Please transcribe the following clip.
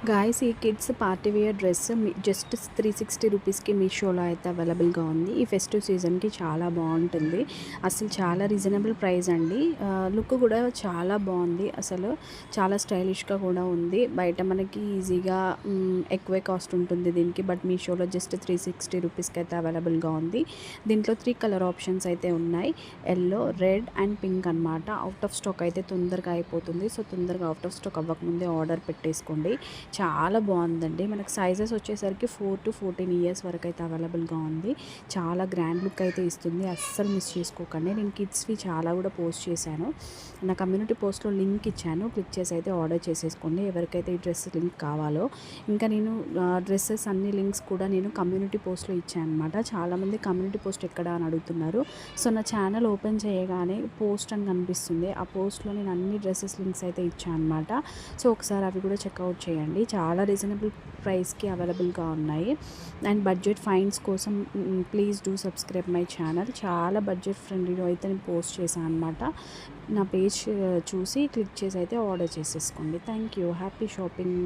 Guys ఈ kids party wear dress just 360 రూపీస్కి మీషోలో అయితే అవైలబుల్గా ఉంది. ఈ ఫెస్టివ్ సీజన్కి చాలా బాగుంటుంది. అసలు చాలా రీజనబుల్ ప్రైస్ అండి. లుక్ కూడా చాలా బాగుంది. అసలు చాలా స్టైలిష్గా కూడా ఉంది. బయట మనకి ఈజీగా ఎక్కువే కాస్ట్ ఉంటుంది దీనికి. బట్ మీషోలో జస్ట్ 360 రూపీస్కి అయితే అవైలబుల్గా ఉంది. దీంట్లో 3 కలర్ ఆప్షన్స్ అయితే ఉన్నాయి. ఎల్లో, రెడ్ అండ్ పింక్ అనమాట. అవుట్ ఆఫ్ స్టాక్ అయితే తొందరగా అయిపోతుంది. సో తొందరగా అవుట్ ఆఫ్ స్టాక్ అవ్వకముందే ఆర్డర్ పెట్టేసుకోండి. చాలా బాగుందండి. మనకు సైజెస్ వచ్చేసరికి 4 to 14 ఇయర్స్ వరకు అయితే అవైలబుల్గా ఉంది. చాలా గ్రాండ్ లుక్ అయితే ఇస్తుంది. అస్సలు మిస్ చేసుకోకండి. నేను కిడ్స్వి చాలా కూడా పోస్ట్ చేశాను. నా కమ్యూనిటీ పోస్ట్లో లింక్ ఇచ్చాను. క్లిక్ చేసి అయితే ఆర్డర్ చేసేసుకోండి ఎవరికైతే ఈ డ్రెస్ లింక్ కావాలో. ఇంకా నేను డ్రెస్సెస్ అన్ని లింక్స్ కూడా నేను కమ్యూనిటీ పోస్ట్లో ఇచ్చాను అనమాట. చాలామంది కమ్యూనిటీ పోస్ట్ ఎక్కడ అని అడుగుతున్నారు. సో నా ఛానల్ ఓపెన్ చేయగానే పోస్ట్ అని కనిపిస్తుంది. ఆ పోస్ట్లో నేను అన్ని డ్రెస్సెస్ లింక్స్ అయితే ఇచ్చాను అనమాట. సో ఒకసారి అవి కూడా చెక్అవుట్ చేయండి. చాలా రీజనబుల్ ప్రైస్కి అవైలబుల్గా ఉన్నాయి. అండ్ బడ్జెట్ ఫైండ్స్ కోసం please do subscribe my channel. చాలా బడ్జెట్ ఫ్రెండ్లీలో అయితే నేను పోస్ట్ చేశాను అనమాట. నా పేజ్ చూసి క్లిక్ చేసి అయితే ఆర్డర్ చేసేసుకోండి. Thank you. Happy shopping.